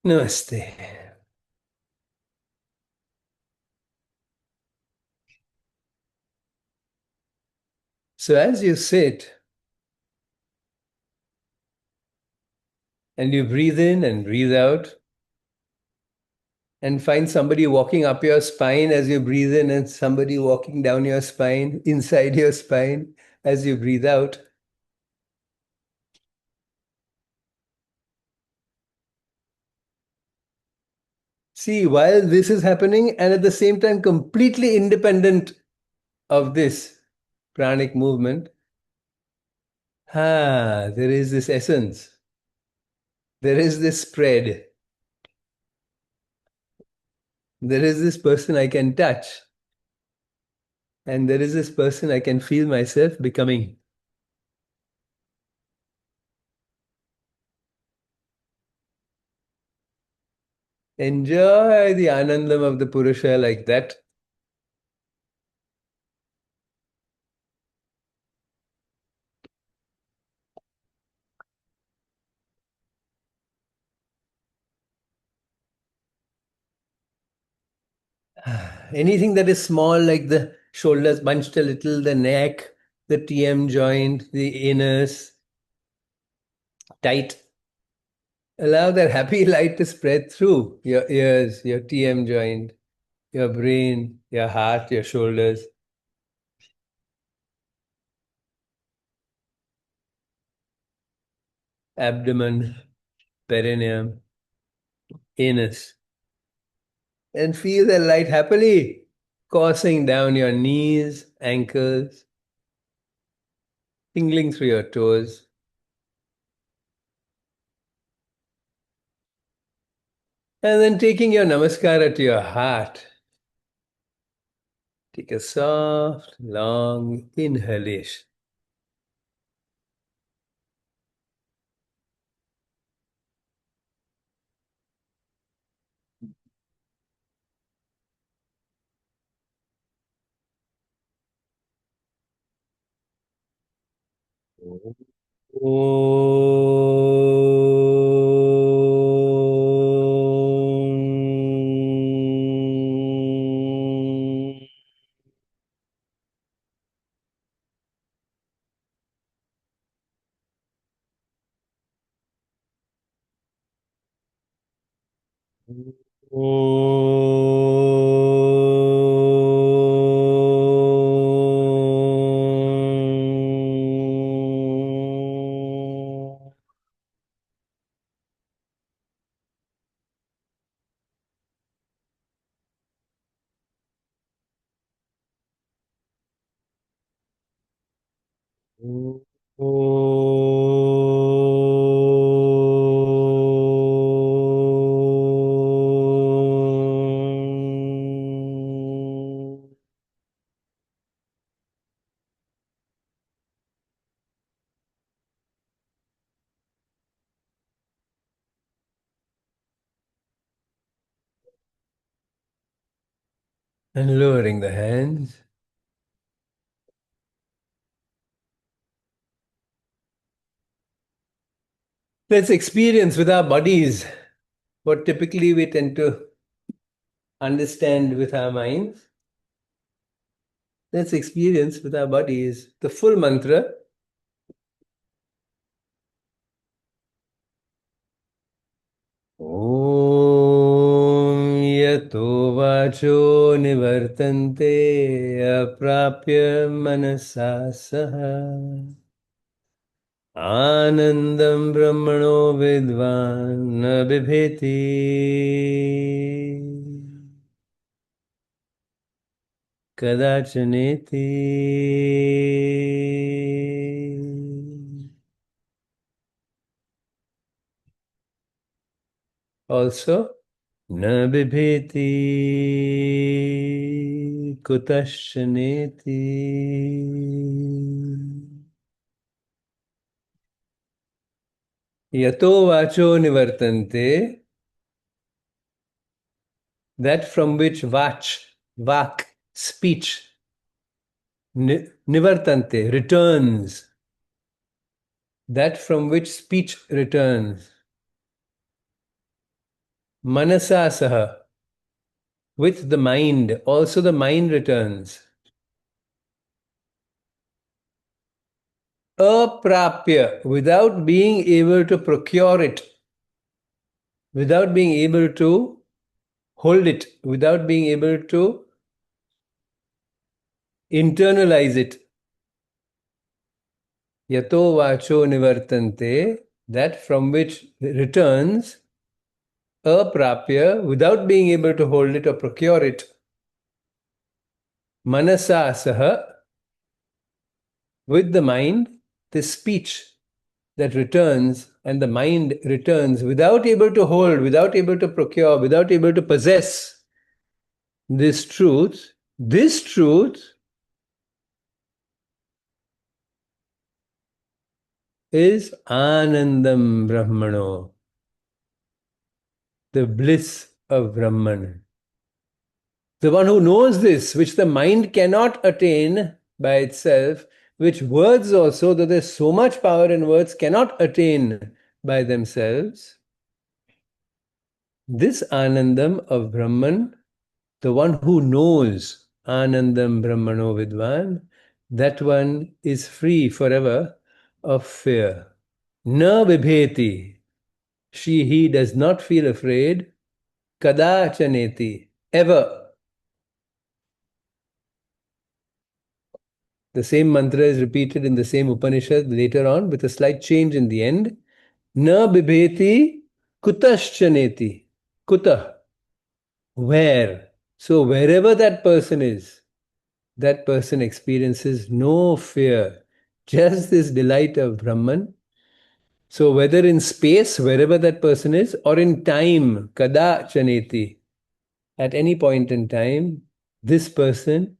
Namaste. So, as you sit and you breathe in and breathe out, and find somebody walking up your spine as you breathe in, and somebody walking down your spine, inside your spine as you breathe out. See, while this is happening, and at the same time, completely independent of this pranic movement, there is this essence, there is this spread, there is this person I can touch, and there is this person I can feel myself becoming. Enjoy the anandam of the Purusha like that. Anything that is small, like the shoulders bunched a little, the neck, the TM joint, the anus, tight. Allow that happy light to spread through your ears, your TM joint, your brain, your heart, your shoulders, abdomen, perineum, anus. And feel that light happily coursing down your knees, ankles, tingling through your toes. And then taking your namaskara to your heart, take a soft, long inhalation. And lowering the hands. Let's experience with our bodies what typically we tend to understand with our minds. Let's experience with our bodies the full mantra. ॐ यतो वाचो निवर्तन्ते अप्राप्य मनसा सह आनन्दं ब्रह्मणो विद्वान् न बिभेति कदाचनेति also न बिभेति कुतश्चनेति. Yato vacho nivartante, that from which vak, speech, nivartante, returns, that from which speech returns. Manasa saha, with the mind. Also, the mind returns. Aprapya, without being able to procure it, without being able to hold it, without being able to internalize it. Yato vacho nivartante, that from which returns, aprapya, without being able to hold it or procure it. Manasa saha, with the mind, the speech that returns and the mind returns without able to hold, without able to procure, without able to possess this truth is Anandam Brahmano, the bliss of Brahman. The one who knows this, which the mind cannot attain by itself, which words also, though there's so much power in words, cannot attain by themselves. This Anandam of Brahman, the one who knows Anandam Brahmano Vidvan, that one is free forever of fear. Na vibheti, he does not feel afraid. Kadachaneti, ever. The same mantra is repeated in the same Upanishad later on with a slight change in the end. Na bibheti kutaschaneti. Kuta, where? So wherever that person is, that person experiences no fear, just this delight of Brahman. So whether in space, wherever that person is, or in time, kada chaneti, at any point in time, this person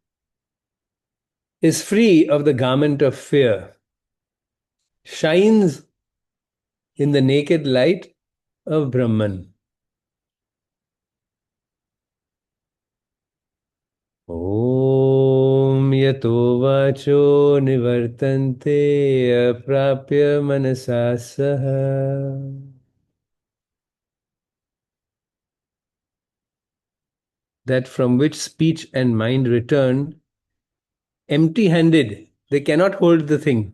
is free of the garment of fear, shines in the naked light of Brahman. Om yato vacho nivartante aprapya manasa saha. That from which speech and mind return empty handed, they cannot hold the thing.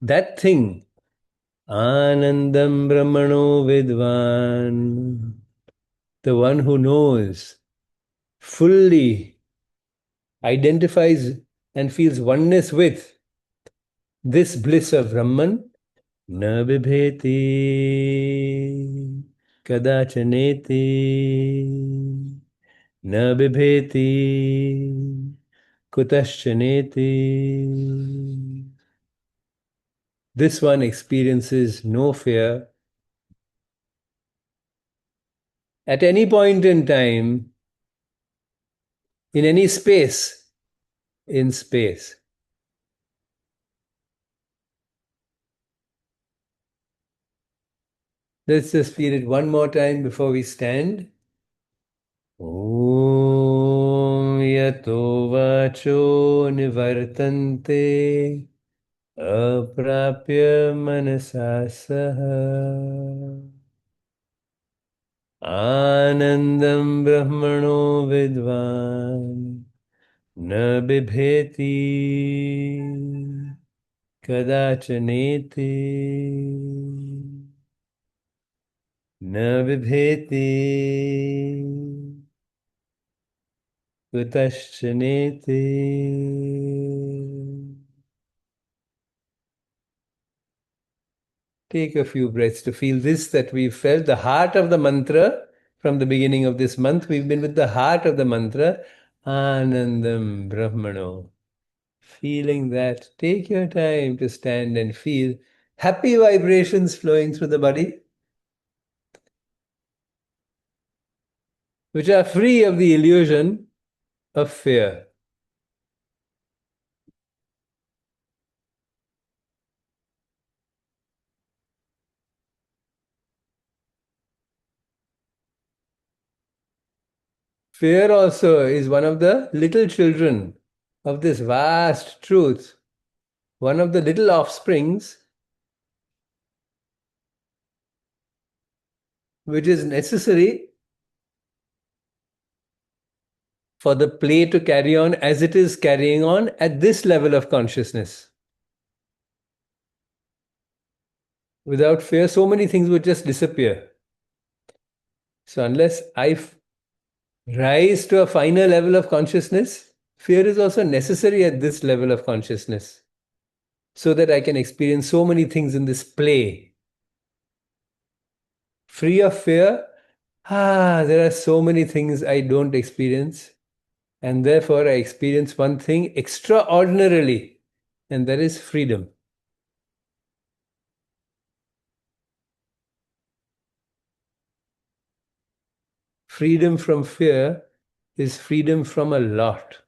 That thing, Anandam Brahmano Vidvan, the one who knows, fully identifies and feels oneness with this bliss of Brahman, na bibheti kadachaneti, na bibheti kutaschaneti. This one experiences no fear at any point in time, in any space, in space. Let's just feel it one more time before we stand. Om yato vacho nivartante aprapya manasa saha anandam brahmano vidvan na bibheti kadachaneti na bibheti kutaschaneti. Take a few breaths to feel this, that we've felt the heart of the mantra from the beginning of this month. We've been with the heart of the mantra, Anandam Brahmano. Feeling that, take your time to stand and feel happy vibrations flowing through the body, which are free of the illusion of fear. Fear also is one of the little children of this vast truth, one of the little offsprings which is necessary for the play to carry on as it is carrying on at this level of consciousness. Without fear, so many things would just disappear. So, unless rise to a finer level of consciousness, fear is also necessary at this level of consciousness so that I can experience so many things in this play. Free of fear, there are so many things I don't experience, and therefore I experience one thing extraordinarily, and that is freedom. Freedom from fear is freedom from a lot.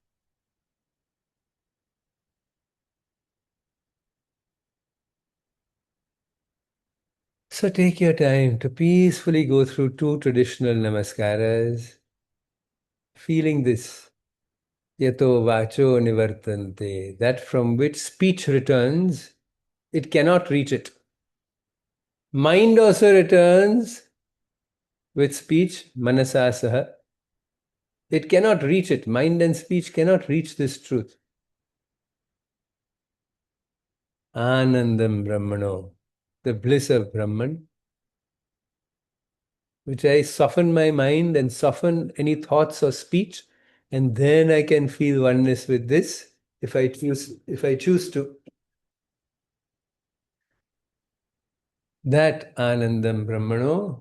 So take your time to peacefully go through two traditional namaskaras, feeling this. Yato vacho nivartante, that from which speech returns, it cannot reach it. Mind also returns with speech, manasa saha. It cannot reach it. Mind and speech cannot reach this truth. Anandam Brahmano, the bliss of Brahman, which I soften my mind and soften any thoughts or speech, and then I can feel oneness with this if I choose to. That Anandam Brahmano,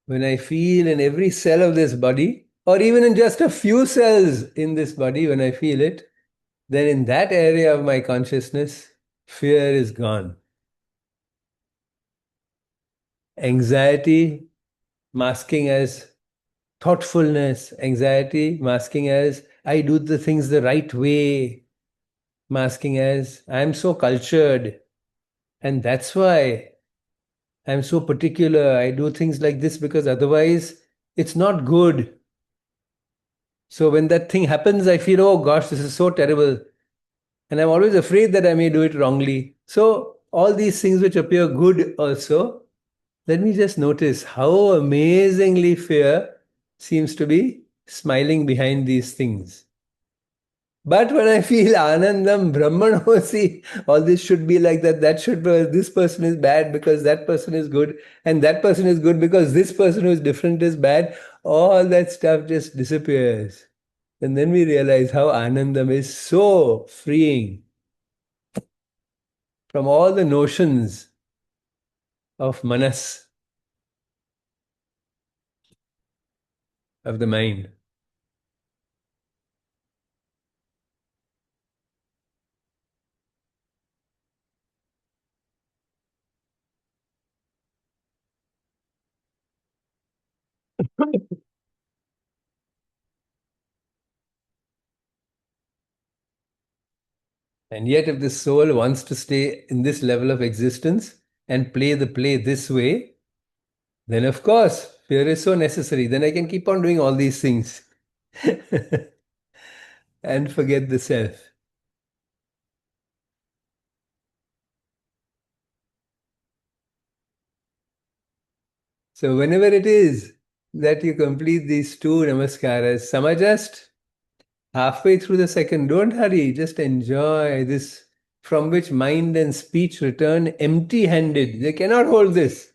when I feel in every cell of this body, or even in just a few cells in this body, when I feel it, then in that area of my consciousness, fear is gone. Anxiety masking as thoughtfulness, anxiety masking as I do the things the right way, masking as I'm so cultured, and that's why I'm so particular. I do things like this because otherwise it's not good. So when that thing happens, I feel, oh gosh, this is so terrible. And I'm always afraid that I may do it wrongly. So all these things which appear good also, let me just notice how amazingly fear seems to be smiling behind these things. But when I feel Anandam, Brahman, see, all this should be like that. This person is bad because that person is good, and that person is good because this person who is different is bad. All that stuff just disappears. And then we realize how Anandam is so freeing from all the notions of manas, of the mind. And yet, if the soul wants to stay in this level of existence and play the play this way, then of course, fear is so necessary. Then I can keep on doing all these things and forget the self. So, whenever it is that you complete these two namaskaras, some are just halfway through the second. Don't hurry, just enjoy this from which mind and speech return empty handed. They cannot hold this.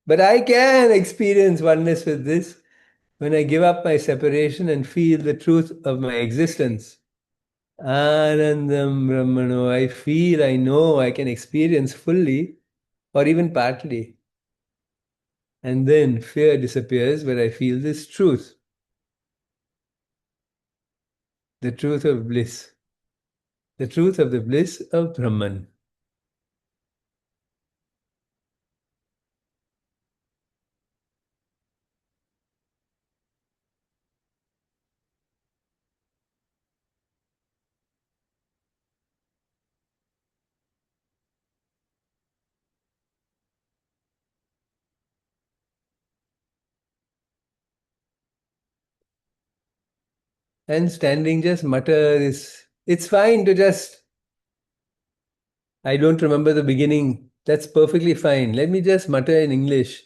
But I can experience oneness with this when I give up my separation and feel the truth of my existence. Anandam Brahmano, I feel, I know, I can experience fully or even partly. And then fear disappears where I feel this truth, the truth of bliss, the truth of the bliss of Brahman. And standing, just mutter this. It's fine to just, I don't remember the beginning. That's perfectly fine. Let me just mutter in English.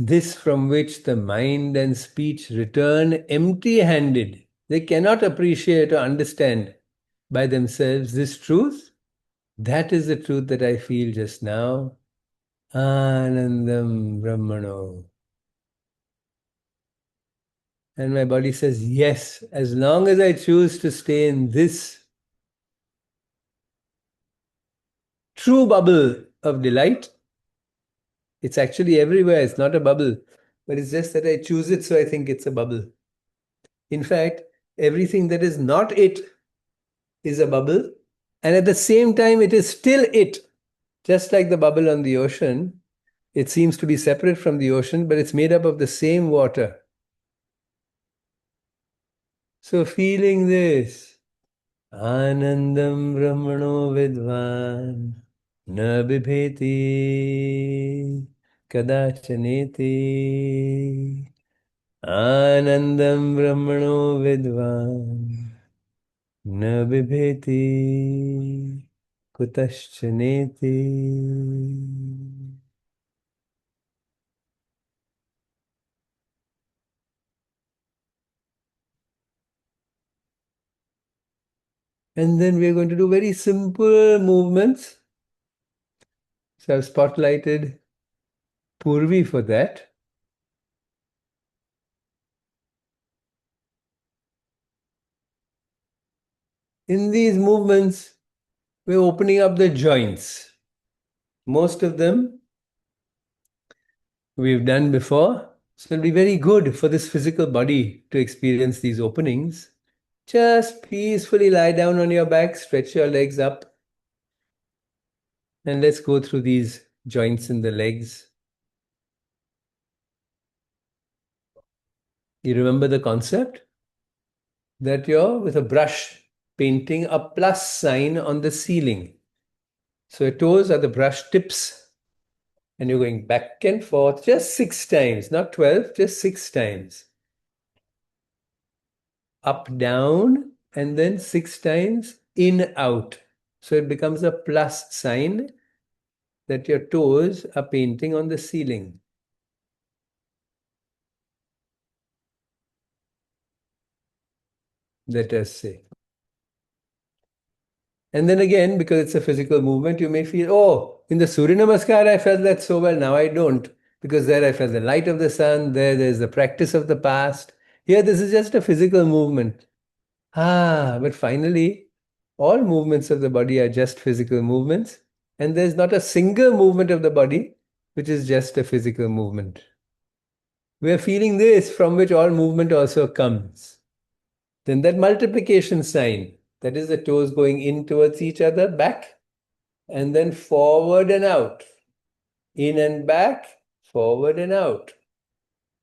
This from which the mind and speech return empty-handed. They cannot appreciate or understand by themselves this truth. That is the truth that I feel just now. Anandam Brahmano. And my body says, yes, as long as I choose to stay in this true bubble of delight, it's actually everywhere. It's not a bubble, but it's just that I choose it, so I think it's a bubble. In fact, everything that is not it is a bubble, and at the same time, it is still it. Just like the bubble on the ocean, it seems to be separate from the ocean, but it's made up of the same water. So feeling this, Anandam Brahmano Vidvan Na Bibheti Kadachaneti Anandam Brahmano Vidvan Na Bibheti Kutaschaneti. And then we're going to do very simple movements. So I've spotlighted Purvi for that. In these movements, we're opening up the joints. Most of them we've done before. So it'll be very good for this physical body to experience these openings. Just peacefully lie down on your back, stretch your legs up, and let's go through these joints in the legs. You remember the concept? That you're with a brush painting a plus sign on the ceiling. So your toes are the brush tips, and you're going back and forth just 6 times, not 12, just 6 times. Up, down, and then 6 times in, out. So it becomes a plus sign that your toes are painting on the ceiling. Let us say. And then again, because it's a physical movement, you may feel, oh, in the Surya Namaskar, I felt that so well. Now I don't. Because there I felt the light of the sun. There's the practice of the past. Here, this is just a physical movement. But finally, all movements of the body are just physical movements. And there's not a single movement of the body which is just a physical movement. We are feeling this from which all movement also comes. Then that multiplication sign, that is the toes going in towards each other, back, and then forward and out. In and back, forward and out.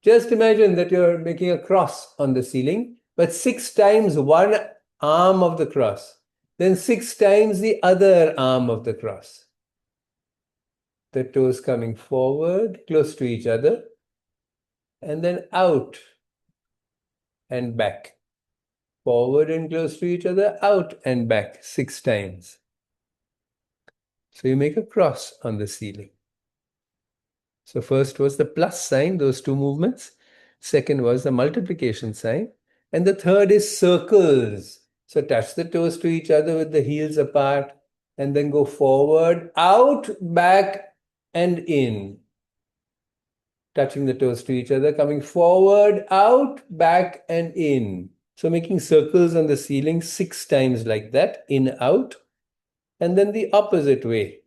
Just imagine that you're making a cross on the ceiling, but 6 times one arm of the cross, then 6 times the other arm of the cross. The toes coming forward, close to each other, and then out and back. Forward and close to each other, out and back 6 times. So you make a cross on the ceiling. So first was the plus sign, those 2 movements. Second was the multiplication sign. And the third is circles. So touch the toes to each other with the heels apart and then go forward, out, back, and in. Touching the toes to each other, coming forward, out, back, and in. So making circles on the ceiling 6 times like that, in, out, and then the opposite way.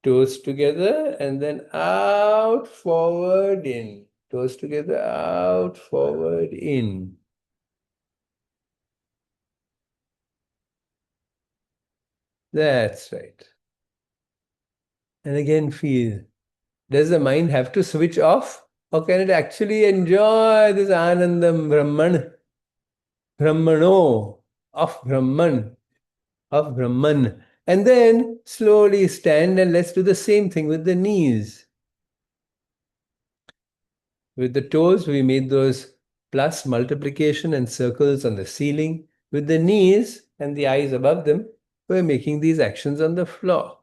Toes together and then out, forward, in. Toes together, out, forward, in. That's right. And again, feel. Does the mind have to switch off? Or can it actually enjoy this Anandam Brahman? Brahmano, of Brahman, of Brahman. And then slowly stand and let's do the same thing with the knees. With the toes, we made those plus multiplication and circles on the ceiling. With the knees and the eyes above them, we're making these actions on the floor.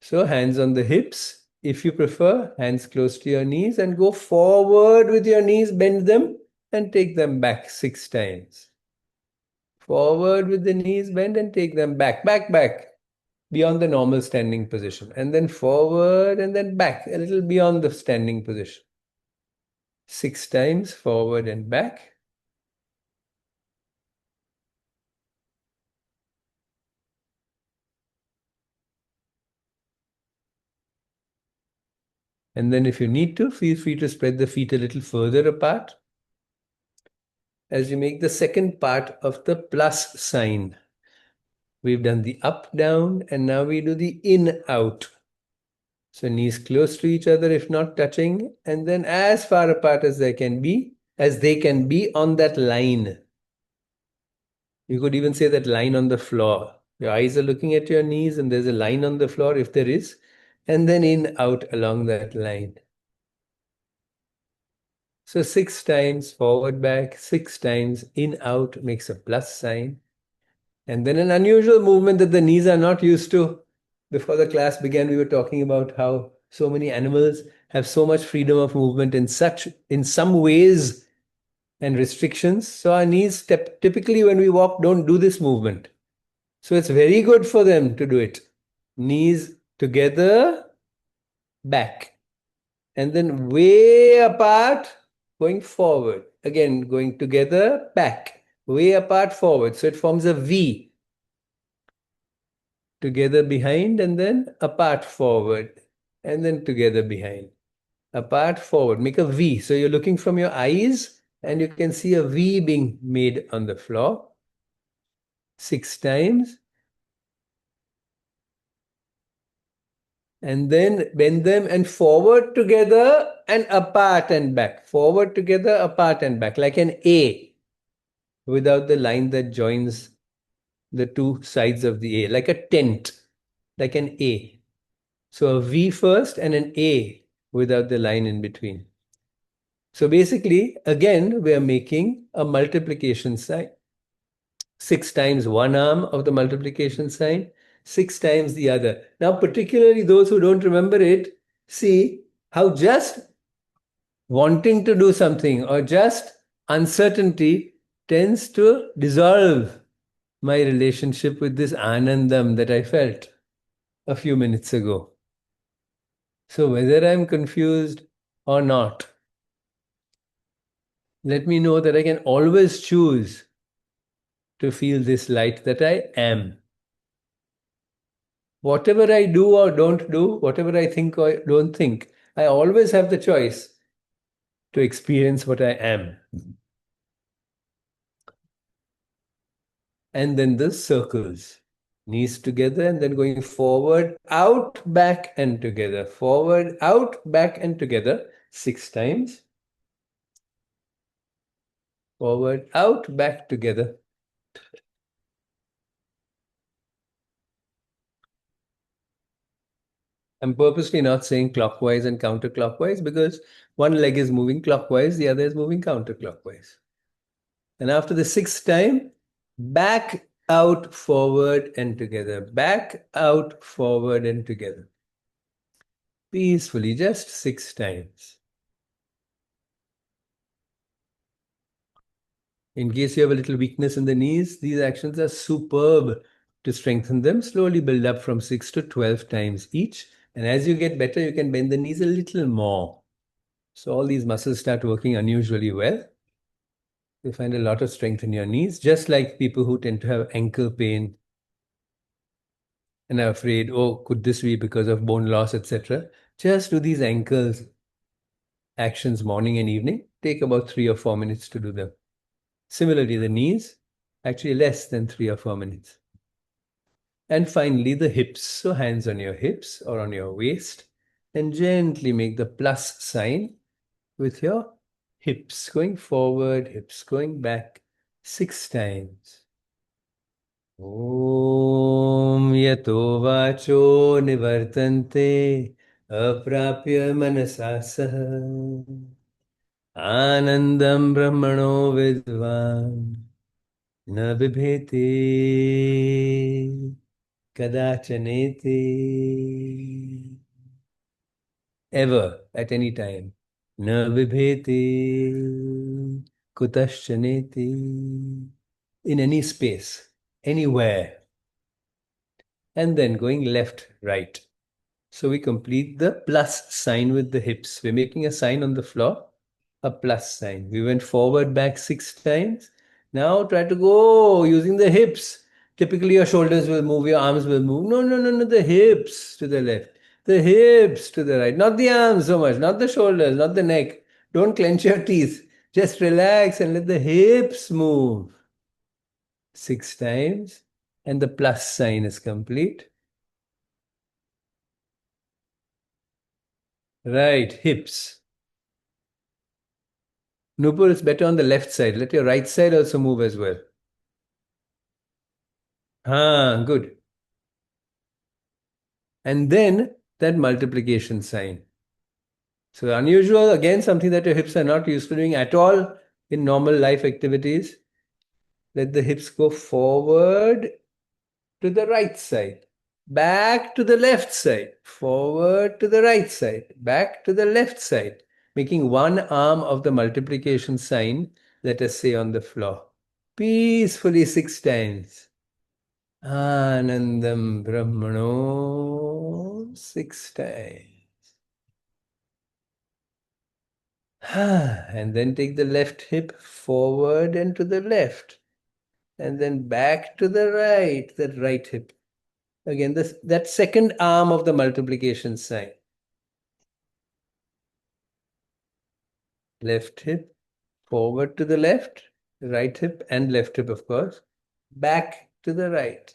So hands on the hips, if you prefer, hands close to your knees and go forward with your knees, bend them and take them back 6 times. Forward with the knees bend and take them back, back, back, beyond the normal standing position. And then forward and then back, a little beyond the standing position. 6 times forward and back. And then if you need to, feel free to spread the feet a little further apart as you make the second part of the plus sign. We've done the up, down, and now we do the in, out. So knees close to each other if not touching, and then as far apart as they can be on that line. You could even say that line on the floor. Your eyes are looking at your knees and there's a line on the floor if there is, and then in, out along that line. So 6 times forward, back, 6 times in, out makes a plus sign. And then an unusual movement that the knees are not used to. Before the class began, we were talking about how so many animals have so much freedom of movement in some ways and restrictions. So our knees typically when we walk don't do this movement. So it's very good for them to do it. Knees together, back. And then way apart, going forward. Again, going together, back. Way apart, forward. So it forms a V. Together behind and then apart forward. And then together behind. Apart forward. Make a V. So you're looking from your eyes and you can see a V being made on the floor. 6 times. And then bend them and forward together and apart and back. Forward together, apart and back. Like an A without the line that joins the two sides of the A. Like a tent. Like an A. So a V first and an A without the line in between. So basically, again, we are making a multiplication sign. 6 times one arm of the multiplication sign, 6 times the other. Now, particularly those who don't remember it, see how just wanting to do something or just uncertainty tends to dissolve my relationship with this anandam that I felt a few minutes ago. So whether I'm confused or not, let me know that I can always choose to feel this light that I am. Whatever I do or don't do, whatever I think or don't think, I always have the choice to experience what I am. And then the circles. Knees together and then going forward, out, back, and together. Forward, out, back, and together. 6 times. Forward, out, back, together. I'm purposely not saying clockwise and counterclockwise because one leg is moving clockwise, the other is moving counterclockwise. And after the 6th time, back, out, forward, and together. Back, out, forward, and together. Peacefully, just 6 times. In case you have a little weakness in the knees, these actions are superb to strengthen them. Slowly build up from 6 to 12 times each. And as you get better, you can bend the knees a little more. So all these muscles start working unusually well. You find a lot of strength in your knees, just like people who tend to have ankle pain and are afraid, oh, could this be because of bone loss, etc. Just do these ankles actions morning and evening. Take about 3 or 4 minutes to do them. Similarly, the knees, actually less than 3 or 4 minutes. And finally, the hips. So hands on your hips or on your waist and gently make the plus sign with your hips going forward, hips going back 6 times. Om yato vacho nivartante aprapya manasa saha anandam brahmano vidvan na bibheti kadachaneti. ever, at any time. Na vibheti kutaschaneti. In any space, anywhere. And then going left, right. So we complete the plus sign with the hips. We're making a sign on the floor, a plus sign. We went forward, back 6 times. Now try to go using the hips. Typically, your shoulders will move, your arms will move. No, no, no, no. The hips to the left, the hips to the right. Not the arms so much, not the shoulders, not the neck. Don't clench your teeth. Just relax and let the hips move. 6 times. And the plus sign is complete. Right, hips. Nupur is better on the left side. Let your right side also move as well. Ah, good. And then that multiplication sign. So unusual, again, something that your hips are not used to doing at all in normal life activities. Let the hips go forward to the right side, back to the left side, forward to the right side, back to the left side, making one arm of the multiplication sign, let us say, on the floor. Peacefully 6 times. Anandam Brahmano 6 times. And then take the left hip forward and to the left. And then back to the right, that right hip. Again, that second arm of the multiplication sign. Left hip forward to the left, right hip and left hip, of course. Back to the right.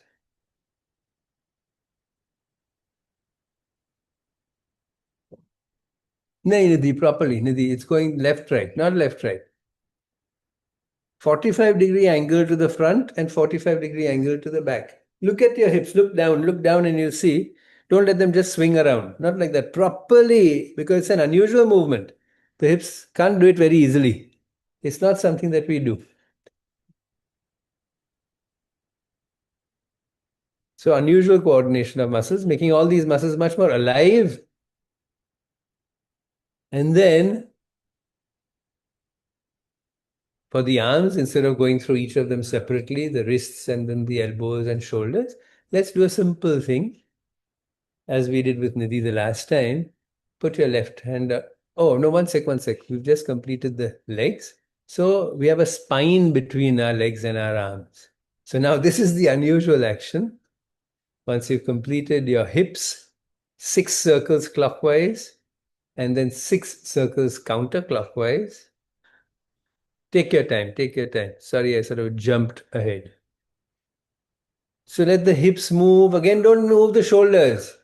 No, Nidhi, properly. Nidhi, it's going left, right, not left, right. 45-degree angle to the front and 45-degree angle to the back. Look at your hips, look down, and you'll see. Don't let them just swing around. Not like that. Properly, because it's an unusual movement. The hips can't do it very easily. It's not something that we do. So unusual coordination of muscles, making all these muscles much more alive. And then for the arms, instead of going through each of them separately, the wrists and then the elbows and shoulders, let's do a simple thing, as we did with Nidhi the last time. Put your left hand. Oh, no, one sec. We've just completed the legs. So we have a spine between our legs and our arms. So now this is the unusual action. Once you've completed your hips, 6 circles clockwise, and then 6 circles counterclockwise. Take your time, take your time. Sorry, I sort of jumped ahead. So let the hips move. Again, don't move the shoulders.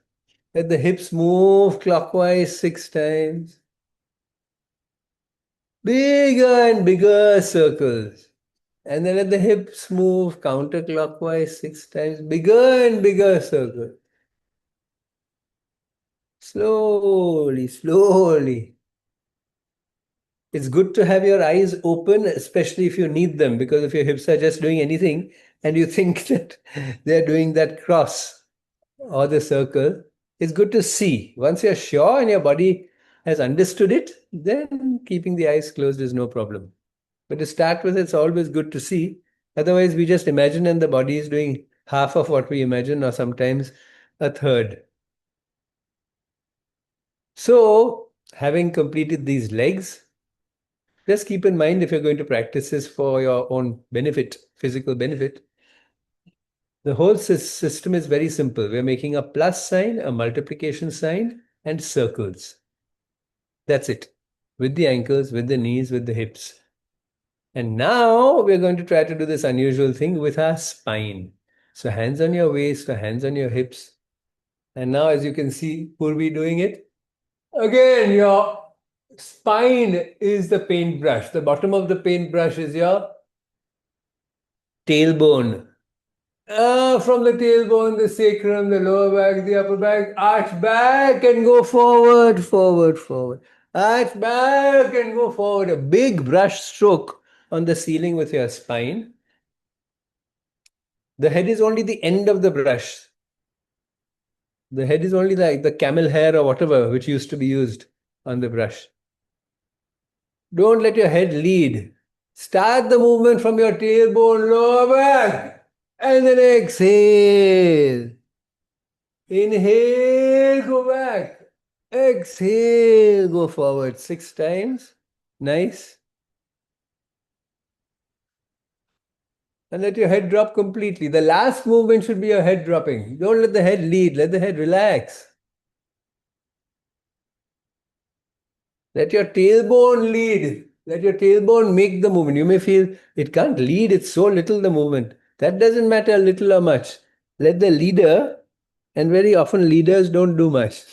Let the hips move clockwise 6 times. Bigger and bigger circles. And then let the hips move counterclockwise 6 times. Bigger and bigger circles. Slowly, slowly. It's good to have your eyes open, especially if you need them, because if your hips are just doing anything and you think that they're doing that cross or the circle, it's good to see. Once you're sure and your body has understood it, then keeping the eyes closed is no problem. But to start with, it's always good to see. Otherwise, we just imagine and the body is doing half of what we imagine, or sometimes a third. So, having completed these legs, just keep in mind, if you're going to practice this for your own benefit, physical benefit, the whole system is very simple. We're making a plus sign, a multiplication sign, and circles. That's it. With the ankles, with the knees, with the hips. And now we're going to try to do this unusual thing with our spine. So hands on your waist or hands on your hips. And now, as you can see, Purvi doing it. Again, your spine is the paintbrush. The bottom of the paintbrush is your tailbone. From the tailbone, the sacrum, the lower back, the upper back, arch back and go forward, forward, forward. Arch back and go forward. A big brush stroke on the ceiling with your spine. The head is only the end of the brush. The head is only like the camel hair or whatever, which used to be used on the brush. Don't let your head lead. Start the movement from your tailbone, lower back, and then exhale. Inhale, go back. Exhale, go forward 6 times. Nice. And let your head drop completely. The last movement should be your head dropping. Don't let the head lead, let the head relax. Let your tailbone lead. Let your tailbone make the movement. You may feel it can't lead, it's so little the movement. That doesn't matter, little or much. Let the leader, and very often leaders don't do much,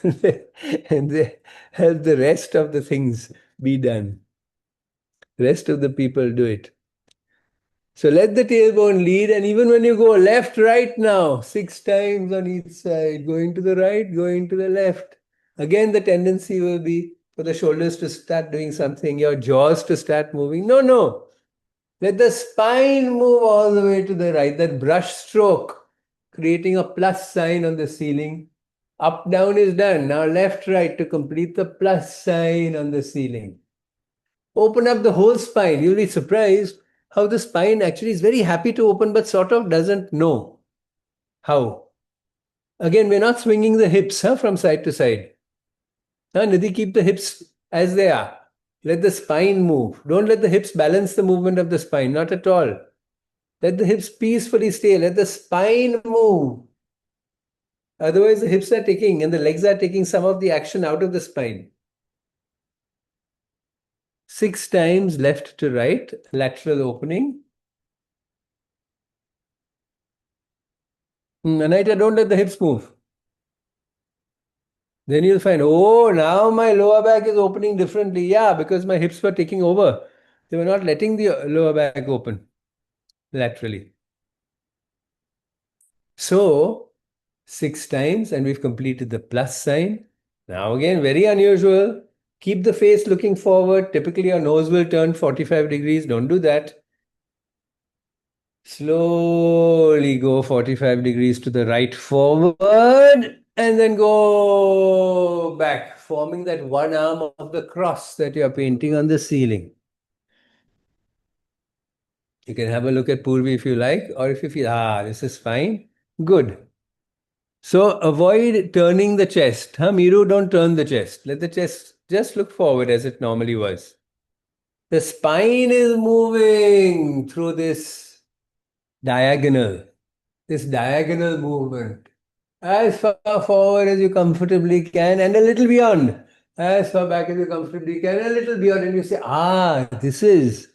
and they help the rest of the things be done. The rest of the people do it. So let the tailbone lead, and even when you go left, right now, 6 times on each side, going to the right, going to the left. Again, the tendency will be for the shoulders to start doing something, your jaws to start moving. No, no. Let the spine move all the way to the right. That brush stroke, creating a plus sign on the ceiling. Up, down is done. Now left, right to complete the plus sign on the ceiling. Open up the whole spine. You'll be surprised how the spine actually is very happy to open, but sort of doesn't know how. Again, we're not swinging the hips from side to side. Nidhi, keep the hips as they are. Let the spine move. Don't let the hips balance the movement of the spine, not at all. Let the hips peacefully stay. Let the spine move. Otherwise, the hips are taking and the legs are taking some of the action out of the spine. 6 times left to right, lateral opening. Anita, don't let the hips move. Then you'll find, oh, now my lower back is opening differently. Yeah, because my hips were taking over. They were not letting the lower back open laterally. So, 6 times, and we've completed the plus sign. Now, again, very unusual. Keep the face looking forward. Typically, your nose will turn 45 degrees. Don't do that. Slowly go 45 degrees to the right forward and then go back, forming that one arm of the cross that you're painting on the ceiling. You can have a look at Purvi if you like, or if you feel, this is fine. Good. So avoid turning the chest. Miru, don't turn the chest. Let the chest just look forward as it normally was. The spine is moving through diagonal, this diagonal movement. As far forward as you comfortably can and a little beyond. As far back as you comfortably can, a little beyond. And you say, this is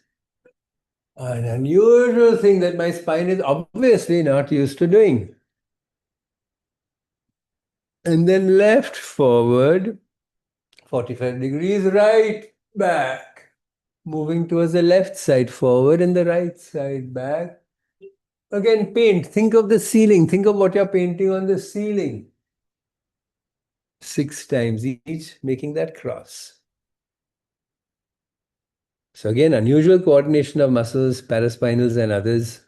an unusual thing that my spine is obviously not used to doing. And then left forward, 45 degrees, right back. Moving towards the left side forward and the right side back. Again, paint. Think of the ceiling. Think of what you're painting on the ceiling. 6 times each, making that cross. So again, unusual coordination of muscles, paraspinals and others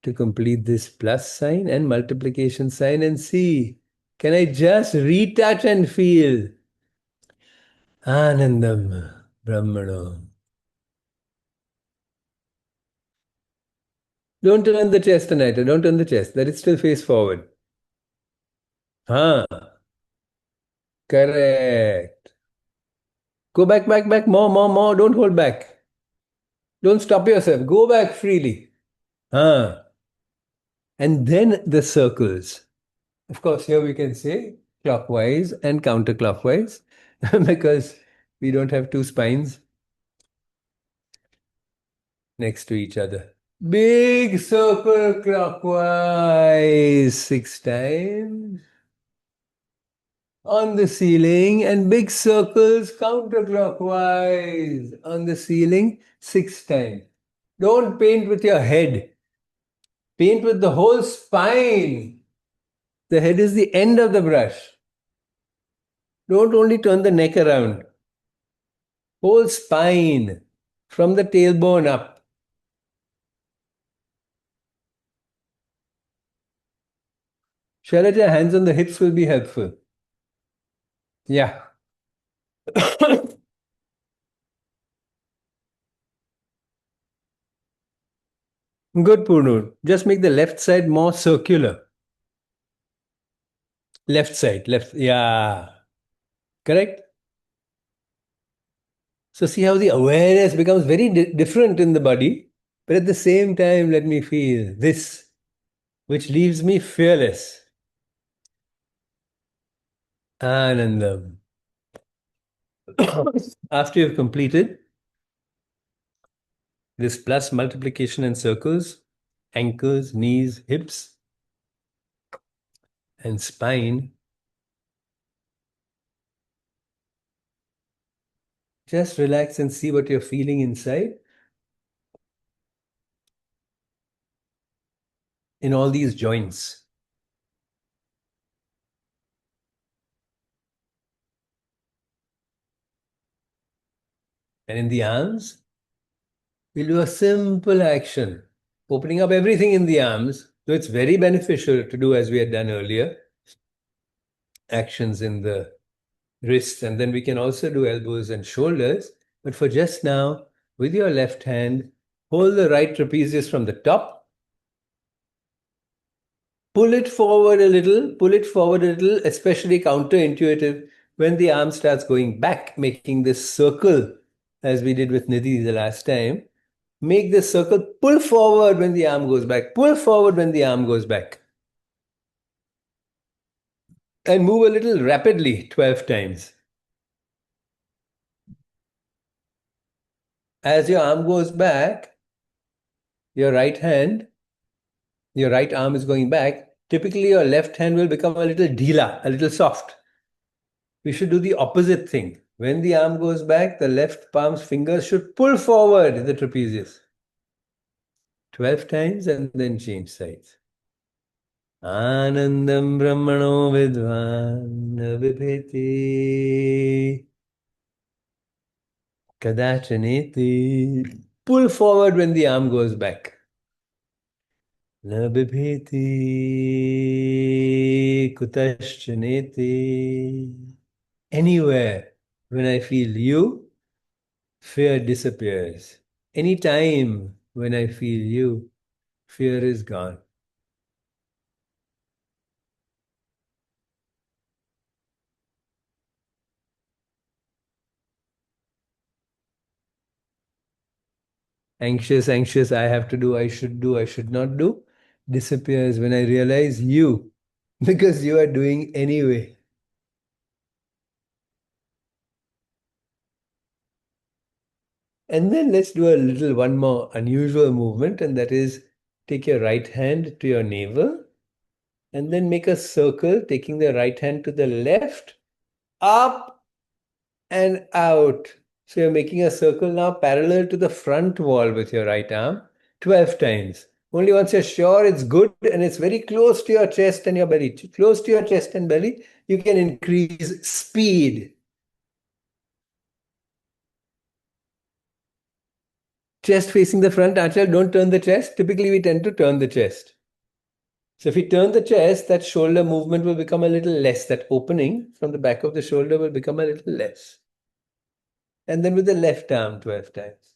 to complete this plus sign and multiplication sign and see. Can I just retouch and feel? Anandam Brahmano. Don't turn the chest, Anita. Don't turn the chest. Let it still face forward. Correct. Go back, back, back. More, more, more. Don't hold back. Don't stop yourself. Go back freely. And then the circles. Of course, here we can say clockwise and counterclockwise because we don't have two spines next to each other. Big circle clockwise 6 times on the ceiling and big circles counterclockwise on the ceiling 6 times. Don't paint with your head. Paint with the whole spine. The head is the end of the brush. Don't only turn the neck around. Whole spine from the tailbone up. Shailaja, hands on the hips will be helpful. Yeah. Good, Purnur. Just make the left side more circular. Left side, left. Yeah. Correct? So see how the awareness becomes very different in the body. But at the same time, let me feel this, which leaves me fearless. Anandam. After you've completed this plus multiplication and circles, ankles, knees, hips, and spine, just relax and see what you're feeling inside in all these joints. And in the arms, we'll do a simple action, opening up everything in the arms. So it's very beneficial to do as we had done earlier, actions in the wrists, and then we can also do elbows and shoulders. But for just now, with your left hand, hold the right trapezius from the top, pull it forward a little, especially counterintuitive when the arm starts going back, making this circle as we did with Nidhi the last time. Make this circle, pull forward when the arm goes back, pull forward when the arm goes back. And move a little rapidly 12 times. As your arm goes back, your right hand, your right arm is going back. Typically, your left hand will become a little dhila, a little soft. We should do the opposite thing. When the arm goes back, the left palm's fingers should pull forward the trapezius. 12 times and then change sides. Anandam Brahmano Vidvan Vibhiti Kadachaneti. Pull forward when the arm goes back. Na bibheti kutaschaneti. Anywhere when I feel you, fear disappears. Anytime when I feel you, fear is gone. Anxious, I have to do, I should not do, disappears when I realize you, because you are doing anyway. And then let's do a little one more unusual movement, and that is take your right hand to your navel and then make a circle, taking the right hand to the left, up and out. So you're making a circle now parallel to the front wall with your right arm 12 times. Only once you're sure it's good and it's very close to your chest and your belly, close to your chest and belly, you can increase speed. Chest facing the front, Achal, don't turn the chest. Typically, we tend to turn the chest. So if we turn the chest, that shoulder movement will become a little less. That opening from the back of the shoulder will become a little less. And then with the left arm 12 times.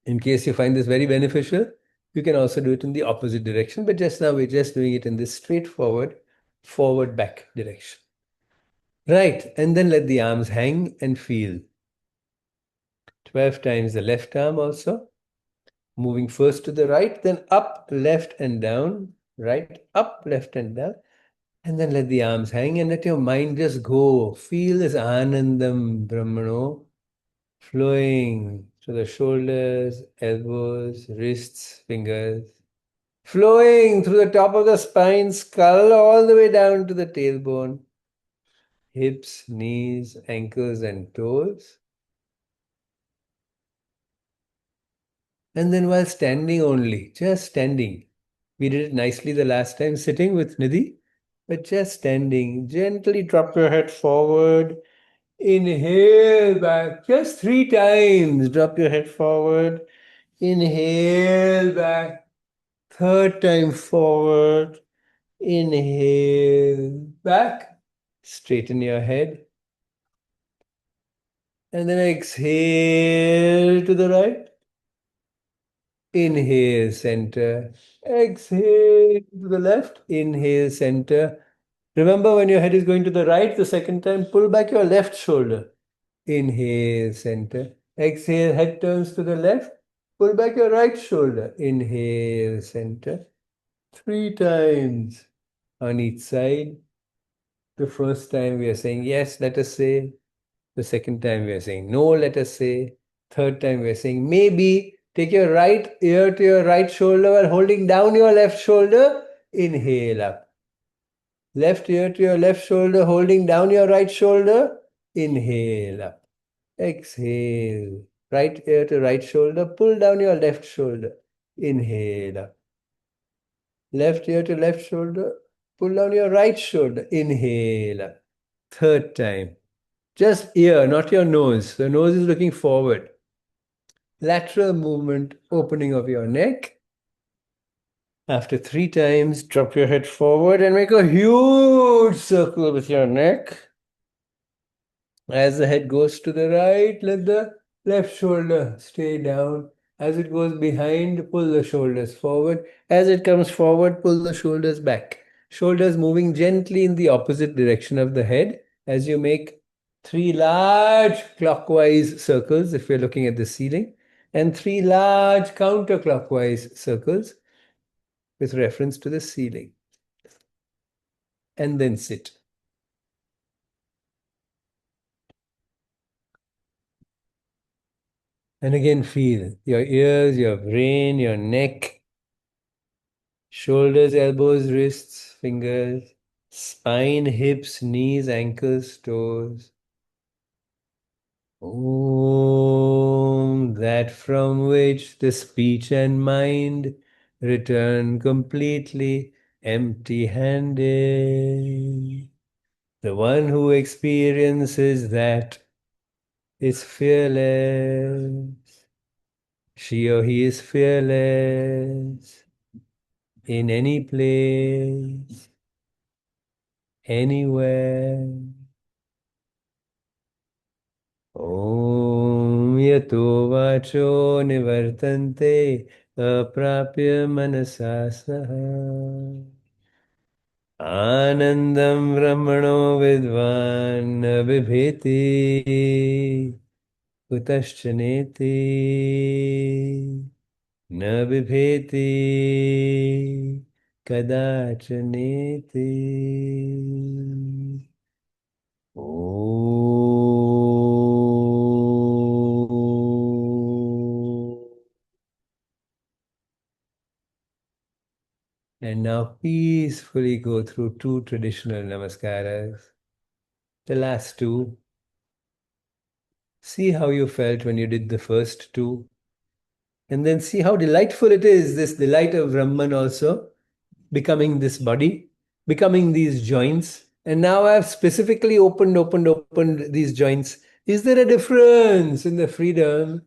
In case you find this very beneficial, you can also do it in the opposite direction. But just now, we're just doing it in this straightforward, forward back direction. Right. And then let the arms hang and feel. 12 times the left arm also. Moving first to the right, then up, left, and down. Right, up, left, and down. And then let the arms hang and let your mind just go. Feel this Anandam Brahmano flowing to the shoulders, elbows, wrists, fingers. Flowing through the top of the spine, skull, all the way down to the tailbone. Hips, knees, ankles, and toes. And then while standing only, just standing. We did it nicely the last time, sitting with Nidhi, but just standing. Gently drop your head forward. Inhale back. Just 3 times. Drop your head forward. Inhale back. Third time forward. Inhale back. Straighten your head. And then exhale to the right. Inhale, center. Exhale to the left. Inhale, center. Remember, when your head is going to the right, the second time, pull back your left shoulder. Inhale, center. Exhale, head turns to the left. Pull back your right shoulder. Inhale, center. Three times on each side. The first time we are saying yes, let us say. The second time we are saying no, let us say. Third time we are saying maybe. Take your right ear to your right shoulder while holding down your left shoulder. Inhale up. Left ear to your left shoulder, holding down your right shoulder. Inhale up. Exhale. Right ear to right shoulder, pull down your left shoulder. Inhale up. Left ear to left shoulder, pull down your right shoulder. Inhale up. Third time. Just ear, not your nose. The nose is looking forward. Lateral movement, opening of your neck. After three times, drop your head forward and make a huge circle with your neck. As the head goes to the right, let the left shoulder stay down. As it goes behind, pull the shoulders forward. As it comes forward, pull the shoulders back. Shoulders moving gently in the opposite direction of the head as you make three large clockwise circles, if you're looking at the ceiling, and three large counterclockwise circles with reference to the ceiling. And then sit. And again, feel your ears, your brain, your neck, shoulders, elbows, wrists, fingers, spine, hips, knees, ankles, toes. Om, that from which the speech and mind return completely empty-handed. The one who experiences that is fearless. She or he is fearless in any place, anywhere. Om yato vacho nivartante aprapya manasa saha. Anandam brahmano vidvan na bibheti kutaschaneti na bibheti kadachaneti. Oh. And now peacefully go through two traditional namaskaras. The last two. See how you felt when you did the first two. And then see how delightful it is, this delight of Brahman also, becoming this body, becoming these joints. And now I've specifically opened these joints. Is there a difference in the freedom,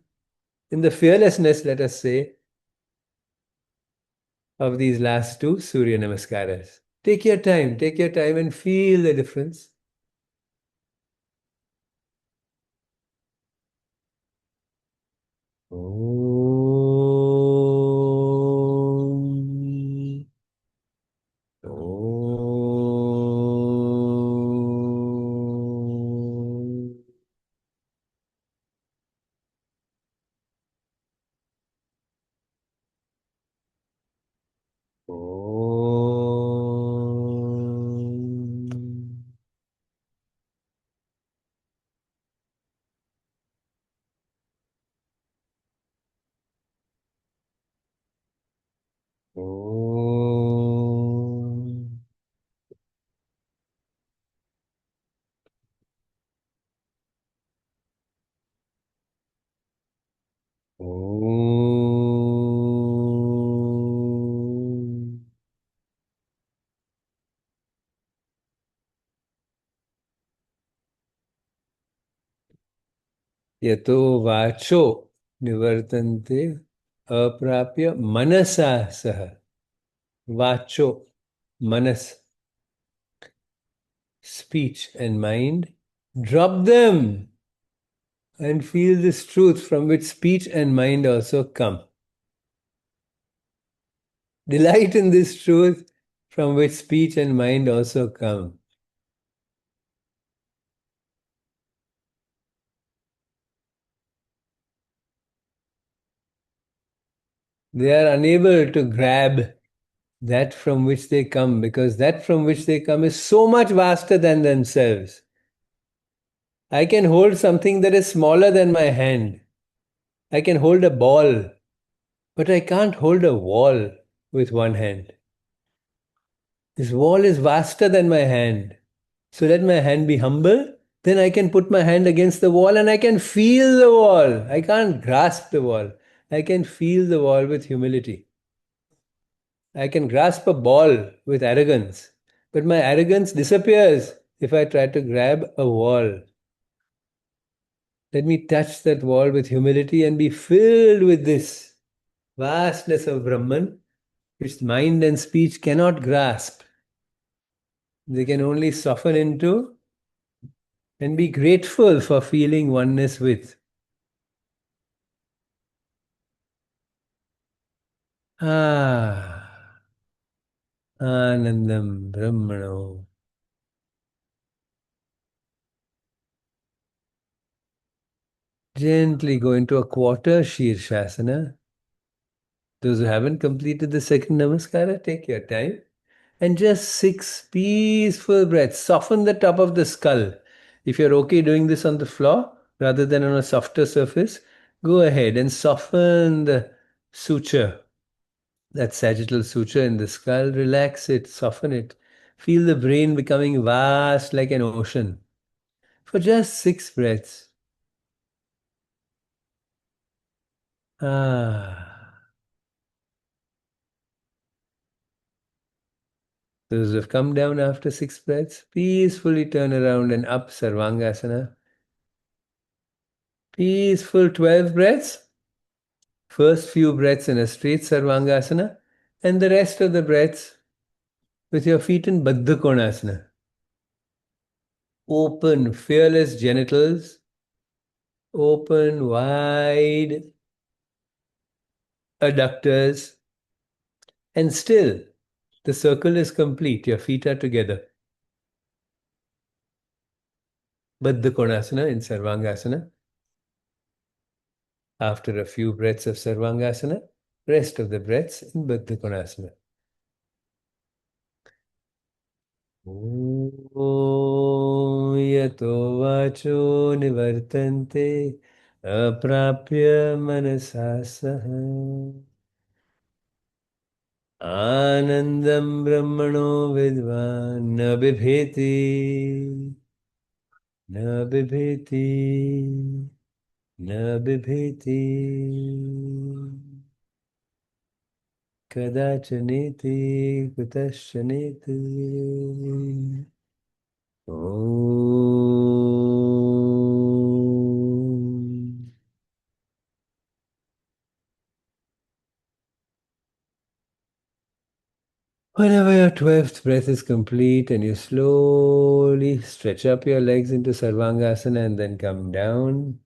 in the fearlessness, let us say, of these last two Surya Namaskaras? Take your time and feel the difference. Om. Om. Om. Om. Om. Yato vacho nivartante aprapya manasa saha. vacho, manas, speech and mind. Drop them and feel this truth from which speech and mind also come. Delight in this truth from which speech and mind also come. They are unable to grab that from which they come because that from which they come is so much vaster than themselves. I can hold something that is smaller than my hand. I can hold a ball, but I can't hold a wall with one hand. This wall is vaster than my hand. So let my hand be humble. Then I can put my hand against the wall and I can feel the wall. I can't grasp the wall. I can feel the wall with humility. I can grasp a ball with arrogance. But my arrogance disappears if I try to grab a wall. Let me touch that wall with humility and be filled with this vastness of Brahman, which mind and speech cannot grasp. They can only soften into and be grateful for feeling oneness with. Ah, Anandam Brahmano. Gently go into a quarter Shirshasana. Those who haven't completed the second Namaskara, take your time. And just 6 peaceful breaths. Soften the top of the skull. If you're okay doing this on the floor rather than on a softer surface, go ahead and soften the suture, that sagittal suture in the skull. Relax it, soften it. Feel the brain becoming vast like an ocean for just 6 breaths. Ah. Those who have come down after 6 breaths, peacefully turn around and up Sarvangasana. Peaceful 12 breaths. First few breaths in a straight Sarvangasana, and the rest of the breaths with your feet in Baddha Konasana. Open, fearless genitals. Open, wide adductors. And still, the circle is complete. Your feet are together. Baddha Konasana in Sarvangasana. After a few breaths of Sarvangasana, rest of the breaths in Baddha Konasana. Om yato vacho nivartante aprapya manasa saha anandam brahmano vidvan na bibheti na bibheti na bibheti kadachaneti kutashaneti. Om. Whenever your 12th breath is complete and you slowly stretch up your legs into Sarvangasana and then come down.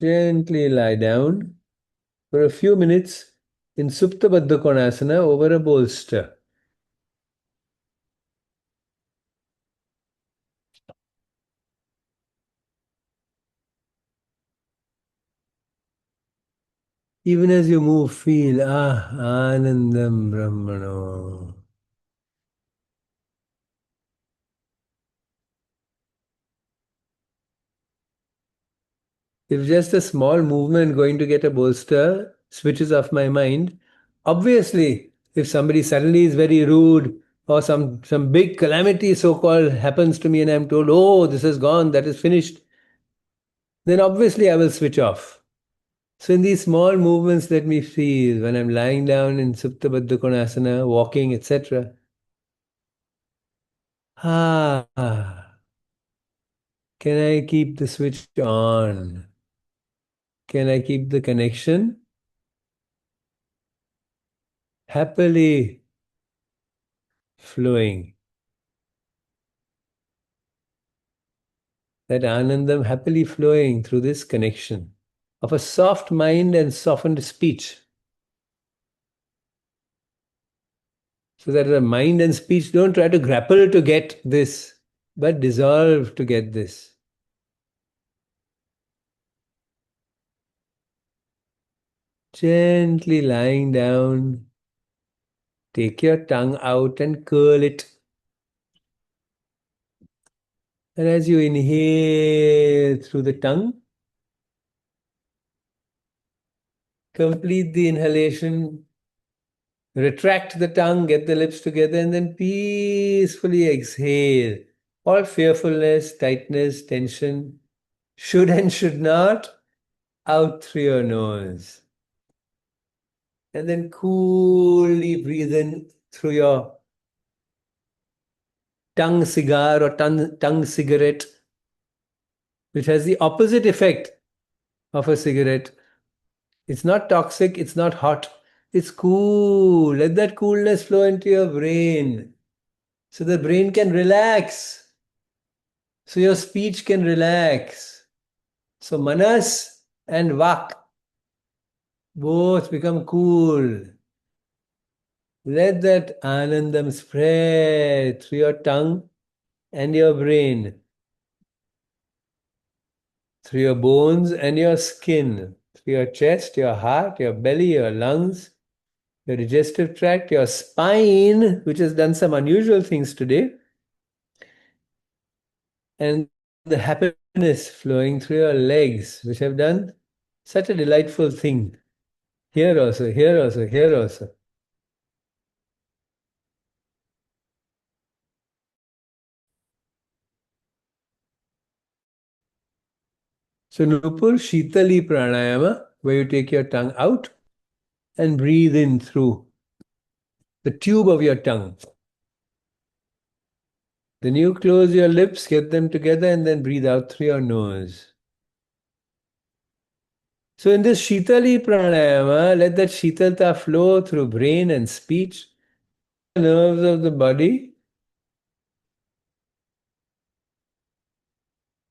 Gently lie down for a few minutes in Supta Baddha Konasana over a bolster. Even as you move, feel Anandam Brahmano. If just a small movement going to get a bolster switches off my mind, obviously, if somebody suddenly is very rude or some big calamity so-called happens to me and I'm told, oh, this is gone, that is finished, then obviously I will switch off. So in these small movements, let me feel when I'm lying down in Supta Baddha Konasana, walking, etc. Ah, can I keep the switch on? Can I keep the connection happily flowing? That Anandam happily flowing through this connection of a soft mind and softened speech. So that the mind and speech don't try to grapple to get this, but dissolve to get this. Gently lying down, take your tongue out and curl it. And as you inhale through the tongue, complete the inhalation, retract the tongue, get the lips together, and then peacefully exhale. All fearfulness, tightness, tension, should and should not, out through your nose. And then coolly breathe in through your tongue cigar or tongue cigarette, which has the opposite effect of a cigarette. It's not toxic, it's not hot, it's cool. Let that coolness flow into your brain so the brain can relax, so your speech can relax. So manas and vak both become cool. Let that anandam spread through your tongue and your brain, through your bones and your skin, through your chest, your heart, your belly, your lungs, your digestive tract, your spine, which has done some unusual things today, and the happiness flowing through your legs, which have done such a delightful thing. Here also, here also, here also. So, Nupur Shitali Pranayama, where you take your tongue out and breathe in through the tube of your tongue. Then you close your lips, get them together, and then breathe out through your nose. So in this Shitali Pranayama, let that Shitalta flow through brain and speech, nerves of the body,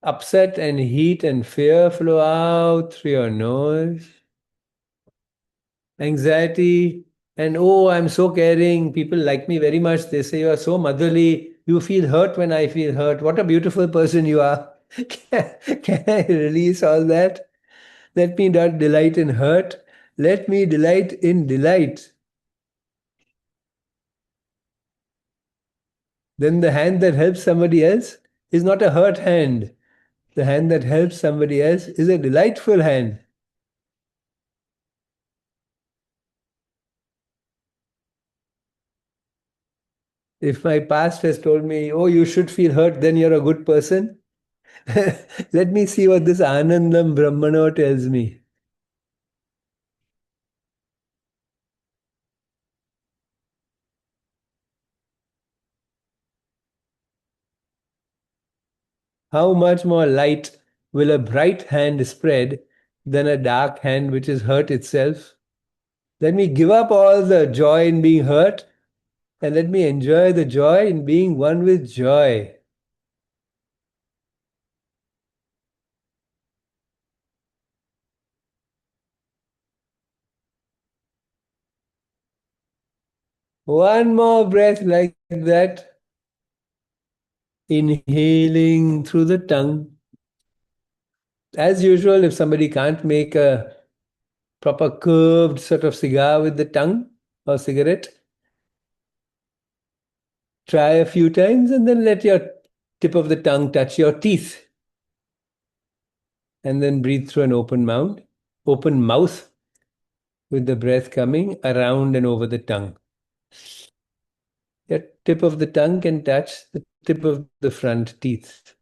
upset and heat and fear flow out through your nose. Anxiety and oh, I'm so caring. People like me very much. They say you are so motherly. You feel hurt when I feel hurt. What a beautiful person you are. Can I release all that? Let me not delight in hurt. Let me delight in delight. Then the hand that helps somebody else is not a hurt hand. The hand that helps somebody else is a delightful hand. If my past has told me, oh, you should feel hurt, then you're a good person, let me see what this Anandam Brahmano tells me. How much more light will a bright hand spread than a dark hand which is hurt itself? Let me give up all the joy in being hurt and let me enjoy the joy in being one with joy. One more breath like that, inhaling through the tongue. As usual, if somebody can't make a proper curved sort of cigar with the tongue or cigarette, try a few times and then let your tip of the tongue touch your teeth. And then breathe through an open mouth with the breath coming around and over the tongue. Your tip of the tongue can touch the tip of the front teeth.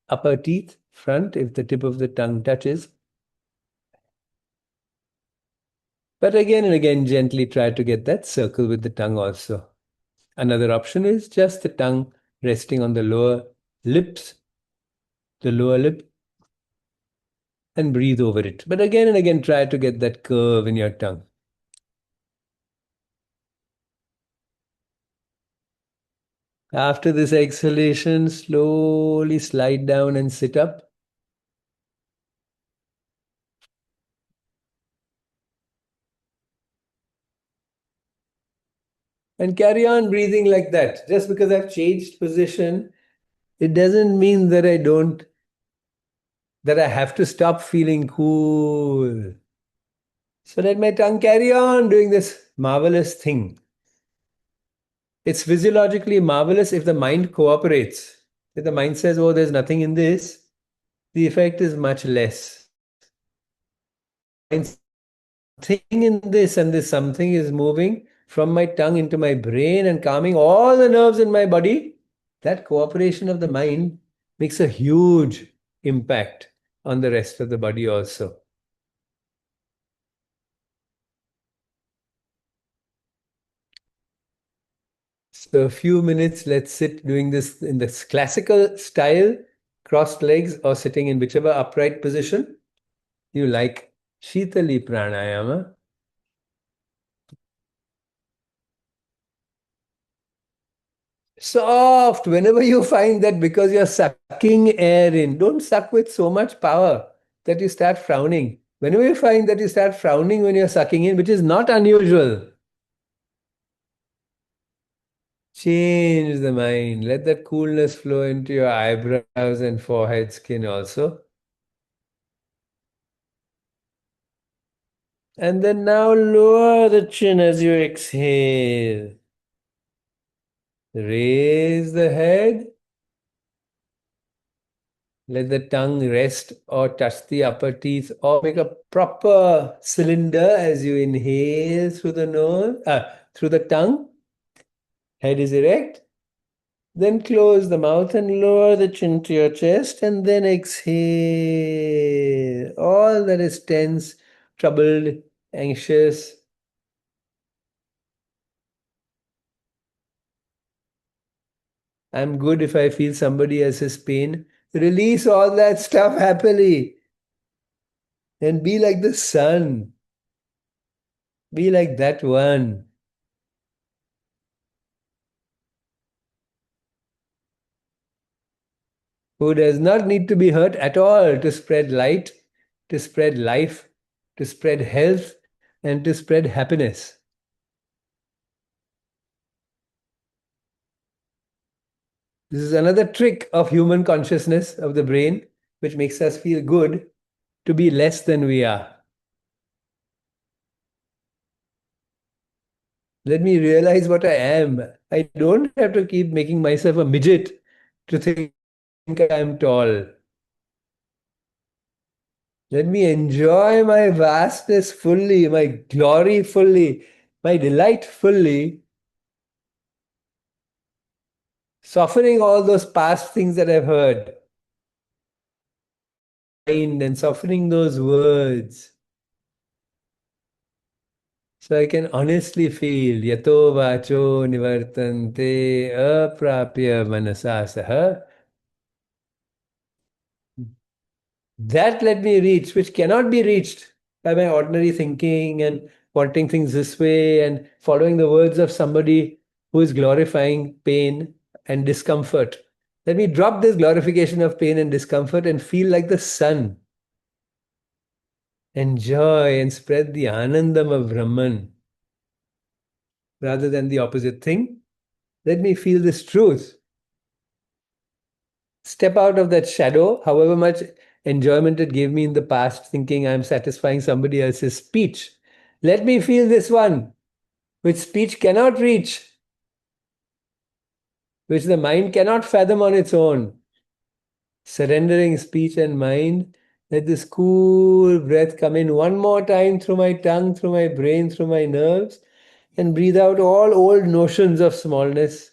Upper teeth, front, if the tip of the tongue touches. But again and again, gently try to get that circle with the tongue also. Another option is just the tongue resting on the lower lips, the lower lip, and breathe over it. But again and again, try to get that curve in your tongue. After this exhalation, slowly slide down and sit up. And carry on breathing like that. Just because I've changed position, it doesn't mean that I have to stop feeling cool. So let my tongue carry on doing this marvelous thing. It's physiologically marvelous if the mind cooperates. If the mind says, oh, there's nothing in this, the effect is much less. Something in this, and this something is moving from my tongue into my brain and calming all the nerves in my body. That cooperation of the mind makes a huge impact on the rest of the body also. So a few minutes, let's sit doing this in this classical style, crossed legs or sitting in whichever upright position you like. Shitali pranayama. Soft. Whenever you find that because you're sucking air in, don't suck with so much power that you start frowning. Whenever you find that you start frowning when you're sucking in, which is not unusual, change the mind. Let that coolness flow into your eyebrows and forehead skin also. And then now lower the chin as you exhale. Raise the head. Let the tongue rest or touch the upper teeth or make a proper cylinder as you inhale through the nose, through the tongue. Head is erect. Then close the mouth and lower the chin to your chest and then exhale. All that is tense, troubled, anxious. I'm good if I feel somebody else's pain. Release all that stuff happily and be like the sun. Be like that one who does not need to be hurt at all to spread light, to spread life, to spread health, and to spread happiness. This is another trick of human consciousness of the brain, which makes us feel good to be less than we are. Let me realize what I am. I don't have to keep making myself a midget to think I'm tall. Let me enjoy my vastness fully, my glory fully, my delight fully, softening all those past things that I've heard, and softening those words. So I can honestly feel Yato vacho nivartante aprapya manasa saha. That let me reach, which cannot be reached by my ordinary thinking and wanting things this way and following the words of somebody who is glorifying pain and discomfort. Let me drop this glorification of pain and discomfort and feel like the sun. Enjoy and spread the anandam of Brahman rather than the opposite thing. Let me feel this truth. Step out of that shadow, however much enjoyment it gave me in the past, thinking I'm satisfying somebody else's speech. Let me feel this one, which speech cannot reach, which the mind cannot fathom on its own. Surrendering speech and mind, let this cool breath come in one more time through my tongue, through my brain, through my nerves, and breathe out all old notions of smallness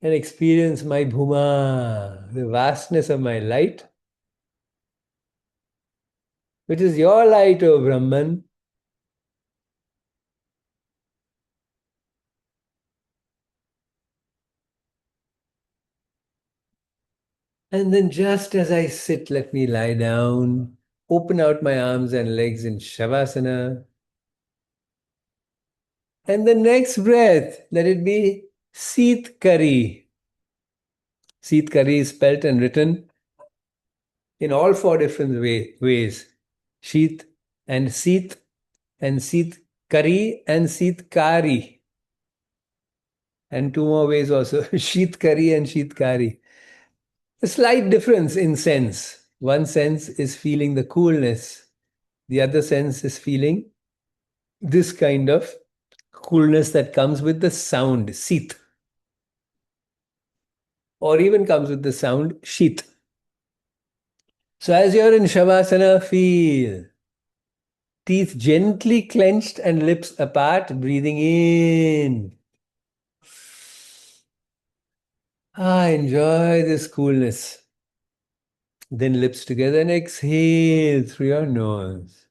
and experience my bhuma, the vastness of my light, which is your light, O Brahman. And then just as I sit, let me lie down, open out my arms and legs in Shavasana. And the next breath, let it be tkari. Tkari is spelt and written in all four different ways. Sheath and seet and tkari and tkari. And two more ways also, kari and kari. A slight difference in sense. One sense is feeling the coolness. The other sense is feeling this kind of coolness that comes with the sound, sit, or even comes with the sound, shit. So as you're in Shavasana, feel teeth gently clenched and lips apart, breathing in. Enjoy this coolness. Then lips together and exhale through your nose.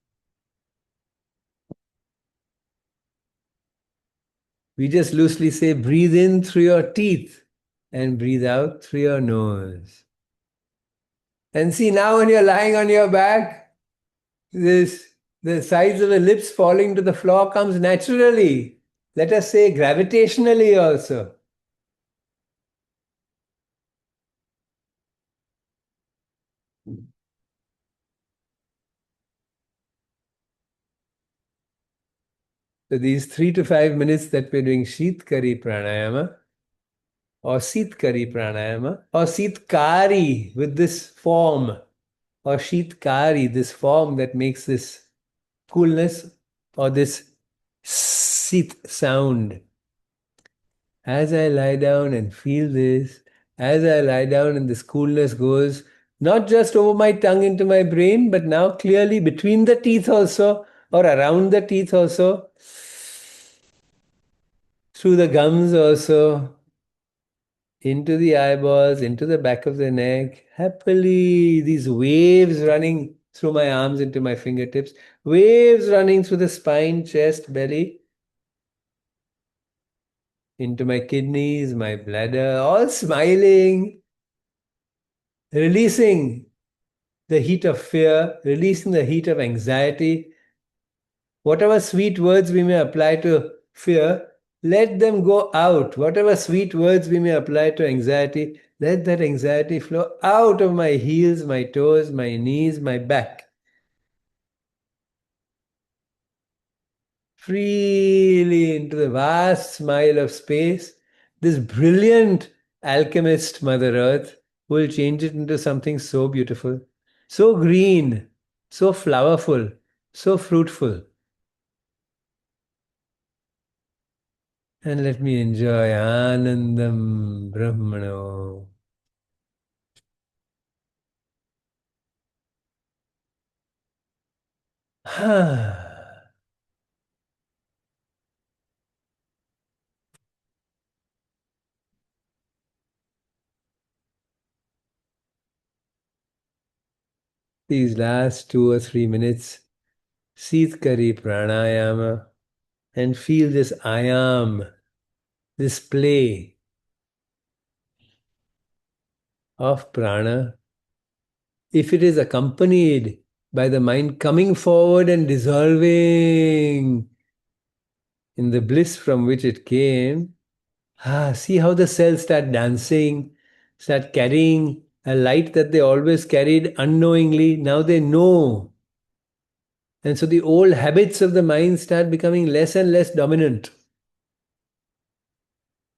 We just loosely say, breathe in through your teeth and breathe out through your nose. And see, now when you're lying on your back, the sides of the lips falling to the floor comes naturally. Let us say gravitationally also. So these 3 to 5 minutes that we're doing tkari pranayama or tkari pranayama or tkari with this form or tkari, this form that makes this coolness or this sit sound. As I lie down and feel this, as I lie down and this coolness goes not just over my tongue into my brain, but now clearly between the teeth also or around the teeth also, through the gums also, into the eyeballs, into the back of the neck, happily, these waves running through my arms into my fingertips, waves running through the spine, chest, belly, into my kidneys, my bladder, all smiling, releasing the heat of fear, releasing the heat of anxiety. Whatever sweet words we may apply to fear, let them go out. Whatever sweet words we may apply to anxiety, let that anxiety flow out of my heels, my toes, my knees, my back. Freely into the vast smile of space, this brilliant alchemist, Mother Earth, will change it into something so beautiful, so green, so flowerful, so fruitful. And let me enjoy Anandam Brahmano. These last 2 or 3 minutes, Sitkari Pranayama, and feel this ayam, this play of prana. If it is accompanied by the mind coming forward and dissolving in the bliss from which it came, see how the cells start dancing, start carrying a light that they always carried unknowingly. Now they know. And so the old habits of the mind start becoming less and less dominant.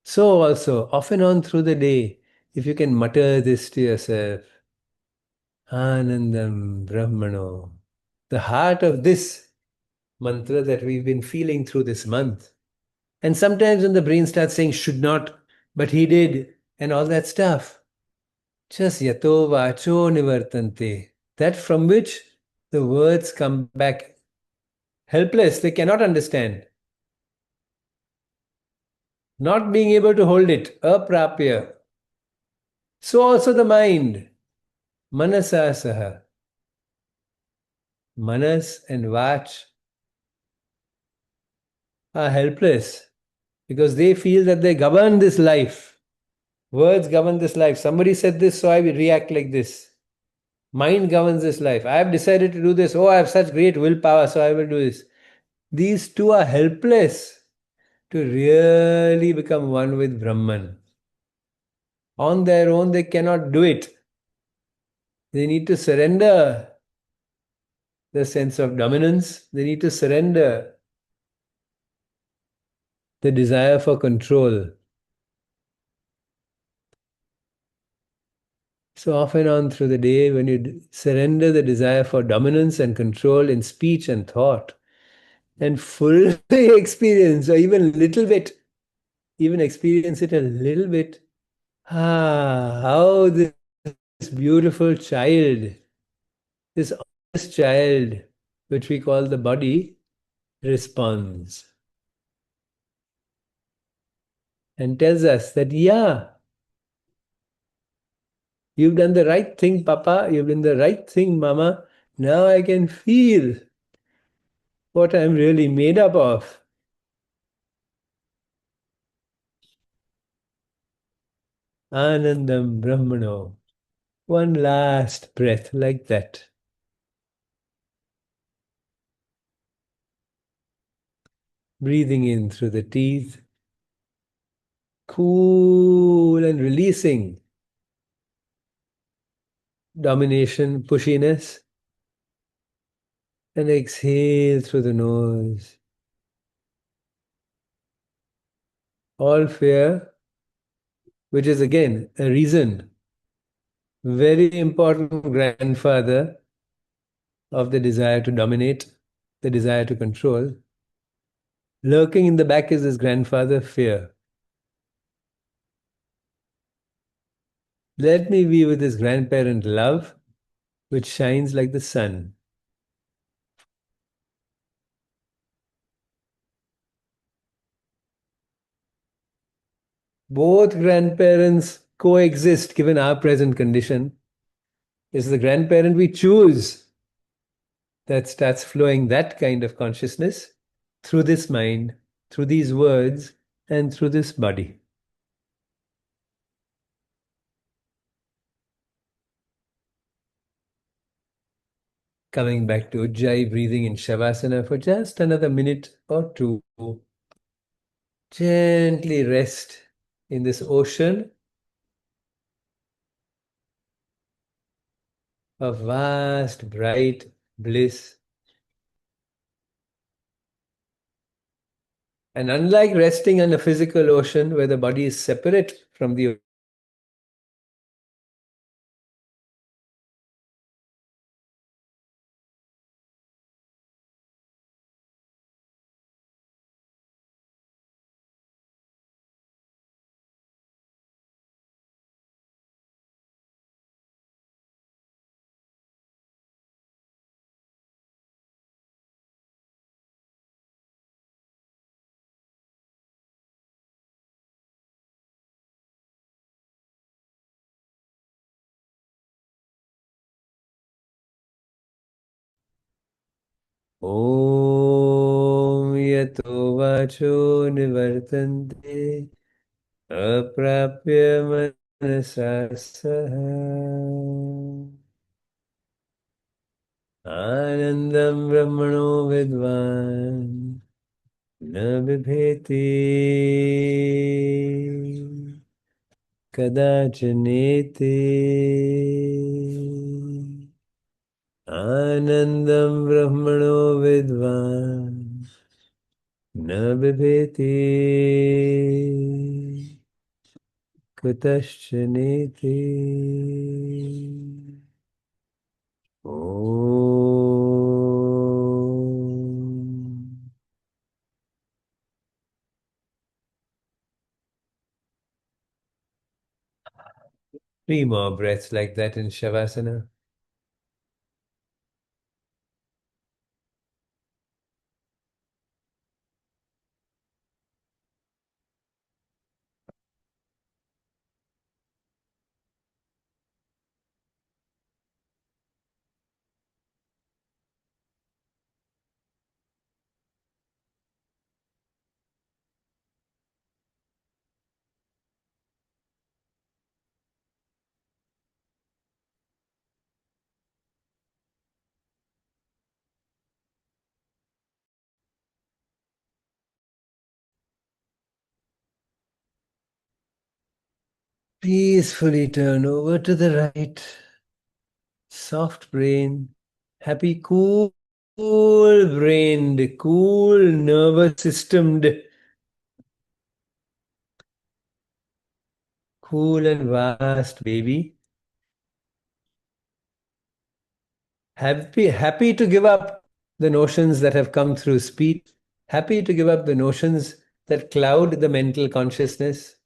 So also, off and on through the day, if you can mutter this to yourself, Anandam Brahmano, the heart of this mantra that we've been feeling through this month. And sometimes when the brain starts saying should not, but he did, and all that stuff, just Yato vacho nivartante, that from which the words come back helpless, they cannot understand. Not being able to hold it, aprapya. So also the mind, manasa saha. Manas and vach are helpless because they feel that they govern this life. Words govern this life. Somebody said this, so I will react like this. Mind governs this life. I have decided to do this. Oh, I have such great willpower, so I will do this. These two are helpless to really become one with Brahman. On their own, they cannot do it. They need to surrender the sense of dominance. They need to surrender the desire for control. So off and on through the day, when you surrender the desire for dominance and control in speech and thought, and fully experience, or even a little bit, even experience it a little bit, how this beautiful child, this honest child, which we call the body, responds and tells us that, yeah, you've done the right thing, Papa. You've done the right thing, Mama. Now I can feel what I'm really made up of. Anandam Brahmano. One last breath like that. Breathing in through the teeth, cool and releasing domination, pushiness, and exhale through the nose. All fear, which is again a reason, very important grandfather of the desire to dominate, the desire to control. Lurking in the back is his grandfather, fear. Let me be with his grandparent, love, which shines like the sun. Both grandparents coexist given our present condition. It's the grandparent we choose that starts flowing that kind of consciousness through this mind, through these words, and through this body. Coming back to Ujjayi, breathing in Shavasana for just another minute or two. Gently rest in this ocean of vast, bright bliss. And unlike resting on a physical ocean where the body is separate from the Om yato vacho nivartante aprapya manasa saha anandam brahmano vidvan na bibheti kadachanete anandam brahmano vidvan na bibheti kutasyaneti. Om. Three more breaths like that in Shavasana. Peacefully turn over to the right. Soft brain. Happy, cool brained, cool nervous systemed, cool and vast baby. Happy to give up the notions that have come through speech. Happy to give up the notions that cloud the mental consciousness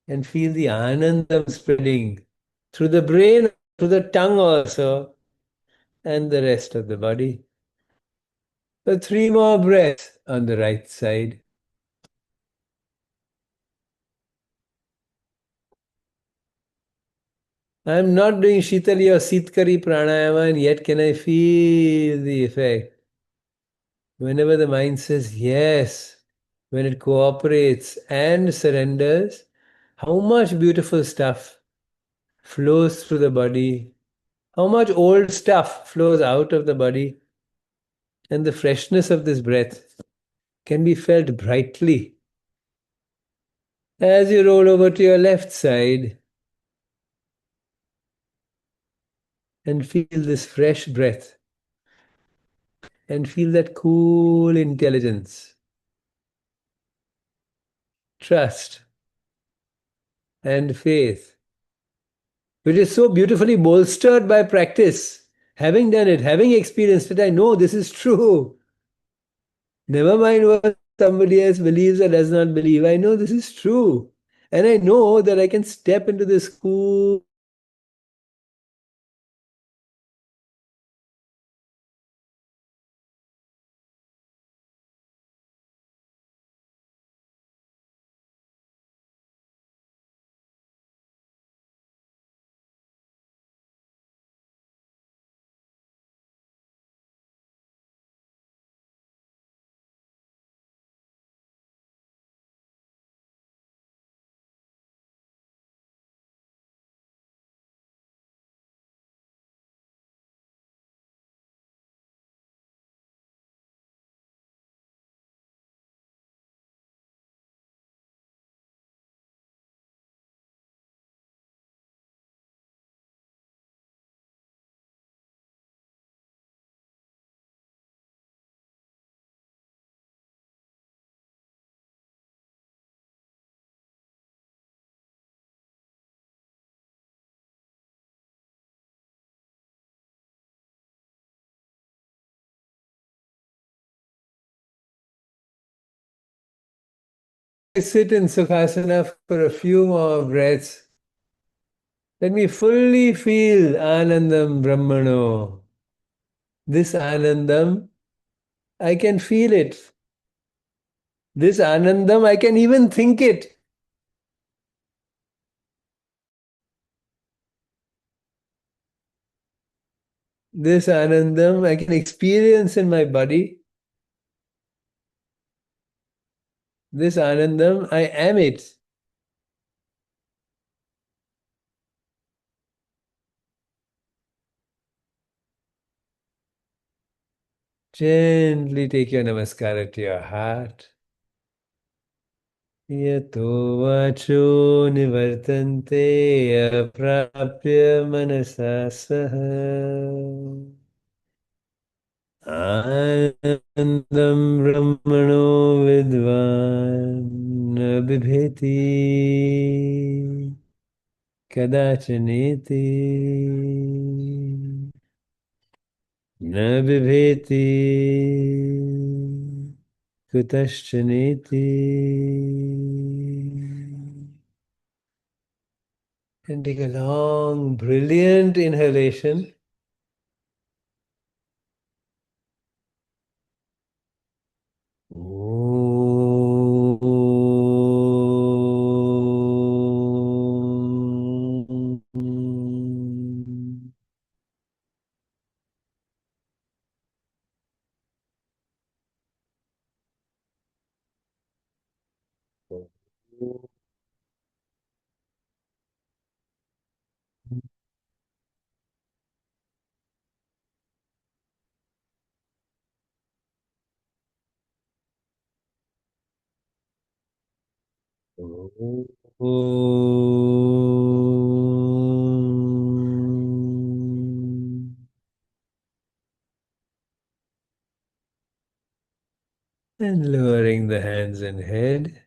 and feel the anandam spreading through the brain, through the tongue also, and the rest of the body. So three more breaths on the right side. I'm not doing Shitali or Sitkari pranayama, and yet can I feel the effect? Whenever the mind says yes, when it cooperates and surrenders, how much beautiful stuff flows through the body, how much old stuff flows out of the body, and the freshness of this breath can be felt brightly. As you roll over to your left side and feel this fresh breath and feel that cool intelligence, trust, and faith, which is so beautifully bolstered by practice. Having done it, having experienced it, I know this is true. Never mind what somebody else believes or does not believe. I know this is true. And I know that I can step into this cool, sit in Sukhasana for a few more breaths. Let me fully feel Anandam Brahmano. This Anandam, I can feel it. This Anandam, I can even think it. This Anandam, I can experience in my body. This Anandam, I am it. Gently take your namaskara to your heart. Yato vacho nivartante aprapya manasa saha. Anandam brahmano vidvan na bibheti kadachaneti na bibheti kutaschaneti. And take a long, brilliant inhalation. And lowering the hands and head.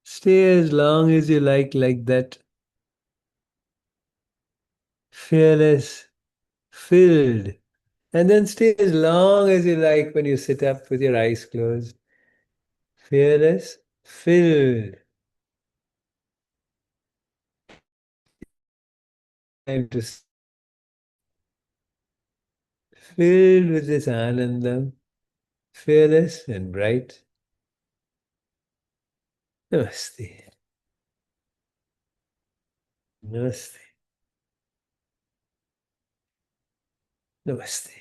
Stay as long as you like that. Fearless, filled. And then stay as long as you like when you sit up with your eyes closed. Fearless, filled. Time to filled with this anandam, fearless and bright. Namaste. Namaste. Namaste.